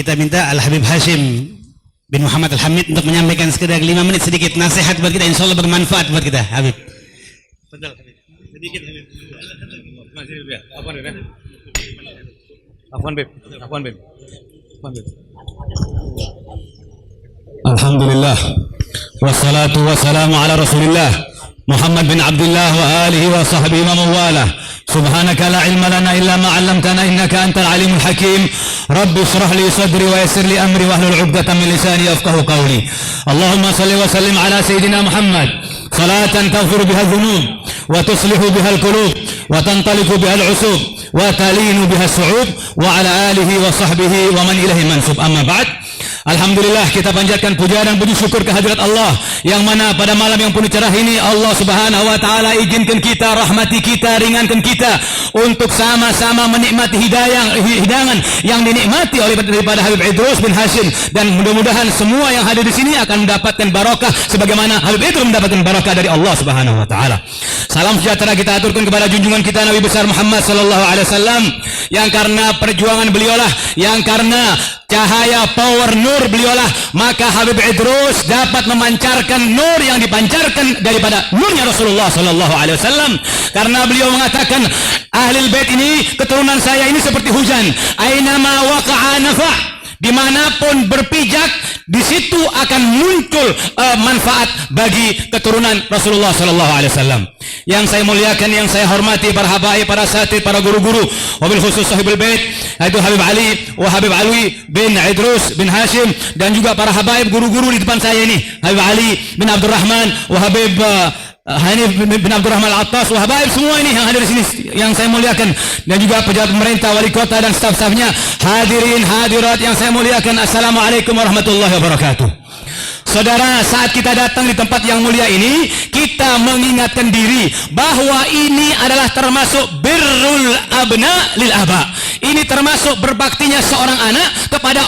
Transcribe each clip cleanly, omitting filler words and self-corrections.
kita minta Al-Habib Hashim bin Muhammad Al-Hamid untuk menyampaikan sekedar 5 menit sedikit nasihat buat kita, insya Allah bermanfaat buat kita. Habib. Sedikit Habib. Afwan Beb. Alhamdulillah. Wassalatu wassalamu ala Rasulillah Muhammad bin Abdullah wa alihi wa sahbihi wa mawalah. Subhanaka la ilma lana illa ma 'allamtana innaka antal alimul hakim. Rabbi shrah li sadri wa yassir li amri wahlul 'uqdatam min lisani yafqahu qawli. Allahumma salli wa sallim ala sayidina Muhammad salatan taghfiru biha dhunub wa tuslihu biha al-qulub wa tantaliqu biha al-'usub wa talinu biha as-su'ub wa ala alihi wa sahbihi wa man ilahi mansub. Amma ba'd. Alhamdulillah, kita panjatkan puja dan puji syukur kehadirat Allah yang mana pada malam yang penuh cerah ini Allah Subhanahu wa taala izinkan kita, rahmati kita, ringankan kita untuk sama-sama menikmati hidangan yang dinikmati oleh daripada Habib Idrus bin Hashim, dan mudah-mudahan semua yang hadir di sini akan mendapatkan barakah sebagaimana Habib Idrus mendapatkan barakah dari Allah Subhanahu wa taala. Salam sejahtera kita aturkan kepada junjungan kita Nabi besar Muhammad sallallahu alaihi wasallam, yang karena perjuangan beliaulah, yang karena cahaya power nur beliaulah, maka Habib Idrus dapat memancarkan nur yang dipancarkan daripada nurnya Rasulullah sallallahu alaihi wasallam. Karena beliau mengatakan, Ahlul Bait ini, keturunan saya ini seperti hujan, ainama waqa'a nafa', dimanapun berpijak di situ akan muncul manfaat bagi keturunan Rasulullah sallallahu alaihi wasallam. Yang saya muliakan, yang saya hormati para habaib, para satid, para guru-guru, wabil khusus sahibul bait, yaitu Habib Ali wa Habib Alwi bin Idrus bin Hashim, dan juga para habaib guru-guru di depan saya ini, Habib Ali bin Abdurrahman wa Habib Hanif bin Abdurrahman Al-Attas, wa habaib semua ini yang hadir di sini yang saya muliakan, dan juga pejabat pemerintah, wali kota dan staf-stafnya, hadirin hadirat yang saya muliakan, assalamualaikum warahmatullahi wabarakatuh. Saudara, saat kita datang di tempat yang mulia ini, kita mengingatkan diri bahwa ini adalah termasuk birrul abna lil aba. Ini termasuk berbaktinya seorang anak kepada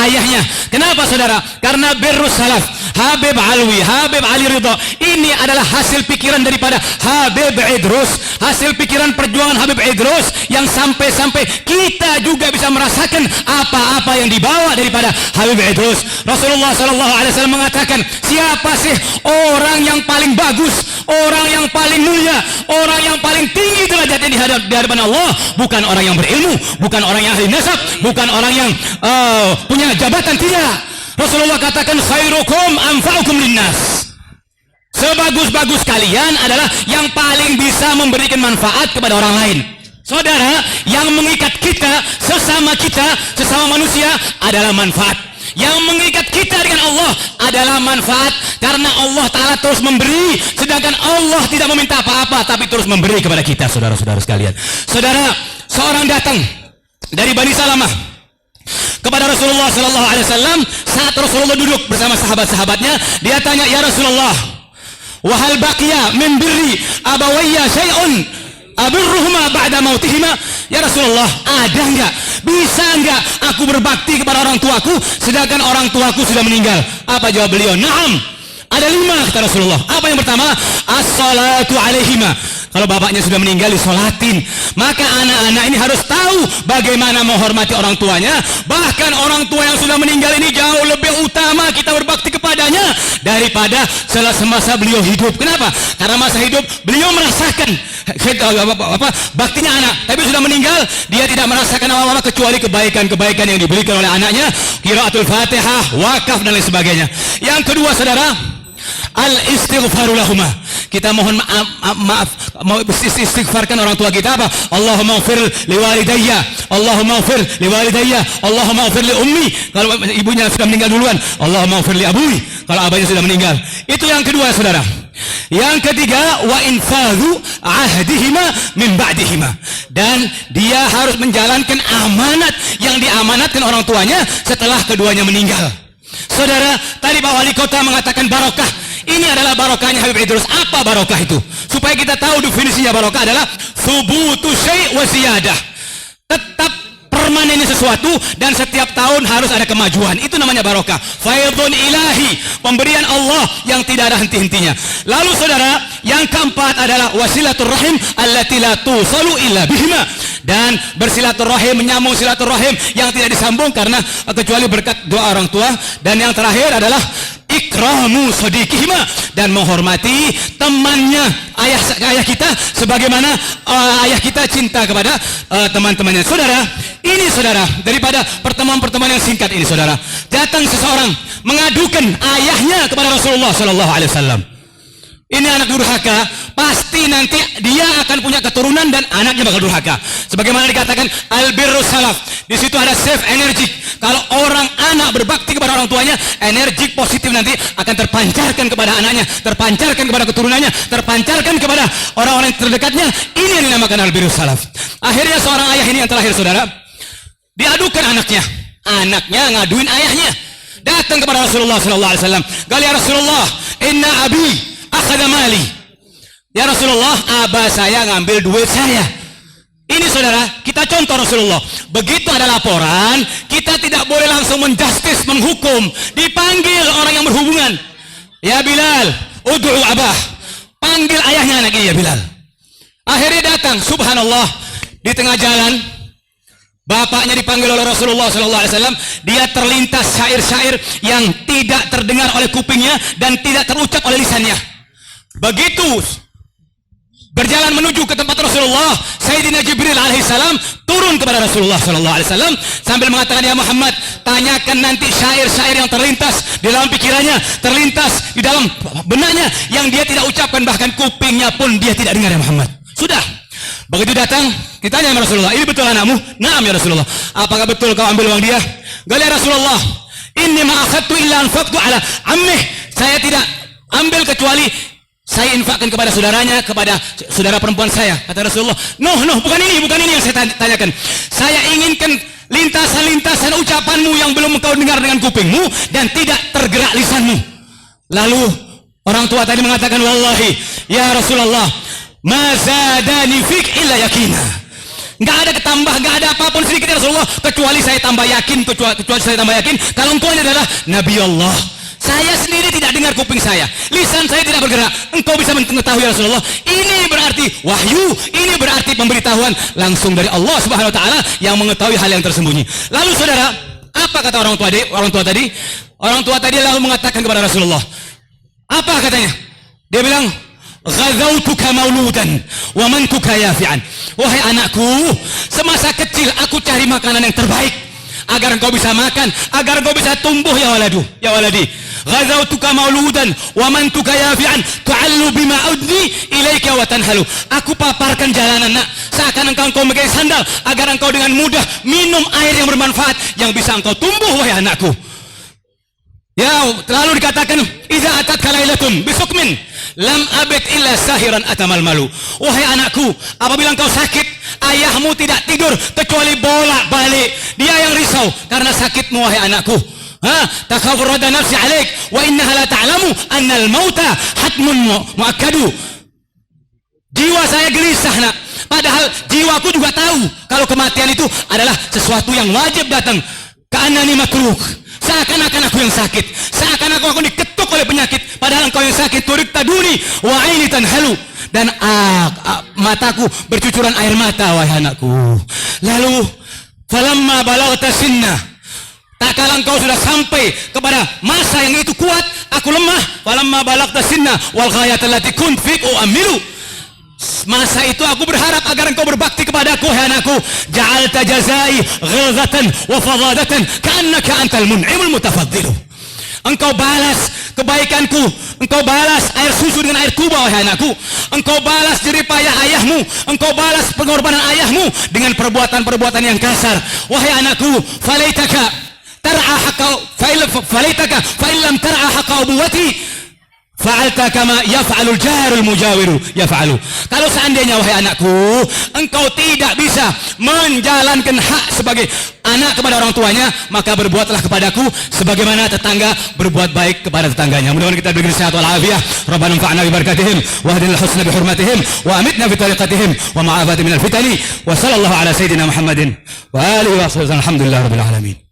ayahnya. Kenapa saudara? Karena birrus salaf, Habib Alwi, Habib Ali Ridha, ini adalah hasil pikiran daripada Habib Idrus, hasil pikiran perjuangan Habib Idrus, yang sampai-sampai kita juga bisa merasakan apa-apa yang dibawa daripada Habib Idrus. Rasulullah SAW mengatakan, siapa sih orang yang paling bagus, orang yang paling mulia, orang yang paling tinggi derajatnya di hadapan Allah? Bukan orang yang berilmu, bukan orang yang ahli nasab, bukan orang yang punya jabatan, tidak. Rasulullah katakan, khairukum anfa'ukum linnas. Sebagus-bagus kalian adalah yang paling bisa memberikan manfaat kepada orang lain. Saudara, yang mengikat kita, sesama manusia adalah manfaat. Yang mengikat kita dengan Allah adalah manfaat, karena Allah Ta'ala terus memberi, sedangkan Allah tidak meminta apa-apa, tapi terus memberi kepada kita, saudara-saudara sekalian. Saudara, seorang datang dari Bani Salamah kepada Rasulullah Sallallahu Alaihi Wasallam. Saat Rasulullah duduk bersama sahabat-sahabatnya, dia tanya, ya Rasulullah, wahal baqiya min birri abawayya syai'un abirruhuma ba'da mautihima? Ya Rasulullah, ada enggak, bisa enggak aku berbakti kepada orang tuaku sedangkan orang tuaku sudah meninggal? Apa jawab beliau? Naam, ada 5, kata Rasulullah. Apa yang pertama? As-salatu alaihima. Kalau bapaknya sudah meninggal, disolatin. Maka anak-anak ini harus tahu bagaimana menghormati orang tuanya. Bahkan orang tua yang sudah meninggal ini jauh lebih utama kita berbakti kepadanya daripada semasa beliau hidup. Kenapa? Karena masa hidup beliau merasakan baktinya anak, tapi sudah meninggal dia tidak merasakan apa-apa kecuali kebaikan-kebaikan yang diberikan oleh anaknya, qiraatul Fatihah, wakaf dan lain sebagainya. Yang kedua saudara, al-istighfaru lahuma. Kita mohon maaf, mau istighfarkan orang tua kita. Apa? Allahumma ighfir liwalidayya, Allahumma ighfir liwalidayya, Allahumma ighfir li ummi. Kalau ibunya sudah meninggal duluan, Allahumma ighfir li abui. Kalau abahnya sudah meninggal. Itu yang kedua saudara. Yang ketiga, wa infadhu ahdihima min ba'dihima. Dan dia harus menjalankan amanat yang diamanatkan orang tuanya setelah keduanya meninggal. Saudara, tadi Pak Wali Kota mengatakan barokah. Ini adalah barokahnya Habib Idrus. Apa barokah itu? Supaya kita tahu definisinya barokah adalah thubutu syai' wa ziyadah. Tetap permanennya sesuatu dan setiap tahun harus ada kemajuan. Itu namanya barokah. Faidun ilahi, pemberian Allah yang tidak ada henti-hentinya. Lalu saudara, yang keempat adalah wasilatul rahim allati la tusalu illa bihima. dan bersilaturahim, menyambung silaturahim yang tidak disambung karena kecuali berkat doa orang tua. Dan yang terakhir adalah ikramu sadiqihima, dan menghormati temannya ayah kita sebagaimana ayah kita cinta kepada teman-temannya. Saudara, ini saudara, daripada pertemuan-pertemuan yang singkat ini saudara, datang seseorang mengadukan ayahnya kepada Rasulullah sallallahu alaihi wasallam. Ini anak durhaka, pasti nanti dia akan punya keturunan dan anaknya bakal durhaka. Sebagaimana dikatakan albirrus salaf, di situ ada save energi. Kalau orang anak berbakti kepada orang tuanya, energi positif nanti akan terpancarkan kepada anaknya, terpancarkan kepada keturunannya, terpancarkan kepada orang-orang terdekatnya. Ini yang dinamakan albirrus salaf. Akhirnya seorang ayah ini yang terakhir saudara, diadukan anaknya ngaduin ayahnya, datang kepada Rasulullah sallallahu alaihi wasallam. Qala ya Rasulullah, inna abi akhadha mali. Ya Rasulullah, abah saya ngambil duit saya. Ini saudara, kita contoh Rasulullah. Begitu ada laporan, kita tidak boleh langsung menjustis, menghukum. Dipanggil orang yang berhubungan. Ya Bilal, ud'u abah. Panggil ayahnya anak ini ya Bilal. Akhirnya datang, subhanallah, di tengah jalan bapaknya dipanggil oleh Rasulullah SAW. Dia terlintas syair-syair yang tidak terdengar oleh kupingnya dan tidak terucap oleh lisannya. Begitu berjalan menuju ke tempat Rasulullah, Sayyidina Jibril alaihissalam turun kepada Rasulullah SAW sambil mengatakan, ya Muhammad, tanyakan nanti syair-syair yang terlintas di dalam pikirannya, terlintas di dalam benaknya, yang dia tidak ucapkan, bahkan kupingnya pun dia tidak dengar ya Muhammad. Sudah. Begitu datang, ditanya ya Rasulullah, ini betul anakmu? Naam ya Rasulullah. Apakah betul kau ambil uang dia? Qala ya Rasulullah, inni ma akhadtu illa anfaqtu ala ammih. Saya tidak ambil kecuali saya infakkan kepada saudaranya, kepada saudara perempuan saya. Kata Rasulullah, no, bukan ini yang saya tanyakan. Saya inginkan lintasan-lintasan ucapanmu yang belum engkau dengar dengan kupingmu dan tidak tergerak lisanmu. Lalu orang tua tadi mengatakan, wallahi ya Rasulullah, ma zadani fik illa yakina. Enggak ada ketambah, enggak ada apapun sedikit ya Rasulullah, kecuali saya tambah yakin, kecuali saya tambah yakin kalau engkau ini adalah Nabi Allah. Saya sendiri tidak dengar kuping saya, lisan saya tidak bergerak. Engkau bisa mengetahui ya Rasulullah. Ini berarti wahyu, ini berarti pemberitahuan langsung dari Allah Subhanahu wa taala yang mengetahui hal yang tersembunyi. Lalu saudara, apa kata orang tua tadi? Orang tua tadi lalu mengatakan kepada Rasulullah, apa katanya? Dia bilang, ghazautuka mauludan wa mantuka yafi'an. Wahai anakku, semasa kecil aku cari makanan yang terbaik agar engkau bisa makan, agar engkau bisa tumbuh ya waladi. Ghazautuka mauludan wa mantuka yafi'an tu'allu bima udni ilaika wa tanhalu. Aku paparkan jalanan nak, seakan engkau memegang sandal, agar engkau dengan mudah minum air yang bermanfaat yang bisa engkau tumbuh wahai anakku. Ya, lalu dikatakan, idza atatka lailatun bisukmin lam abid illa sahiran atamal malu. Wahai anakku, apabila engkau sakit, ayahmu tidak tidur kecuali bolak-balik. Dia yang risau karena sakitmu wahai anakku. Takhafur rada nafsi alaik wa innaha la ta'lamu annal mauta hatmun muakkadu. Jiwa saya gelisah nak, padahal jiwaku juga tahu kalau kematian itu adalah sesuatu yang wajib datang. Ka'annani makruh, seakan-akan aku yang sakit, seakan-akan aku diketuk oleh penyakit, padahal engkau yang sakit. Turik taduni wa aini tanhalu, dan mataku bercucuran air mata wahai anakku. Lalu falamma balaghta sinna, tak kala engkau sudah sampai kepada masa yang itu kuat, aku lemah. Falamma balaghta sinna wal ghayat allati kunt fik u'amilu, masa itu aku berharap agar engkau berbakti kepadaku wahai anakku. Ja'alta jazai ghilzatan wa fadadatan ka'annaka antal mun'imul mutafaddilu. Engkau balas kebaikanku, engkau balas air susu dengan air tuba wahai anakku. Engkau balas jeripayah ayahmu, engkau balas pengorbanan ayahmu dengan perbuatan-perbuatan yang kasar. Wahai anakku, falaitaka tar'a haqqa falaitaka fa illam tar'a haqqa ubuwati fa'alta kama yaf'alul jarul mujawiru yaf'alu. Kalau seandainya wahai anakku, engkau tidak bisa menjalankan hak sebagai anak kepada orang tuanya, maka berbuatlah kepadaku sebagaimana tetangga berbuat baik kepada tetangganya. Mudah-mudahan kita diberi sehat wal afiyah. Rabbana anfa'na bi barakatihim wa hadina al-husna bi hurmatihim wa amitna bi tariqatihim wa ma'afati min al-fitani wa sallallahu ala sayyidina Muhammadin wa alihi wa sahbihi alhamdulillah rabbil alamin.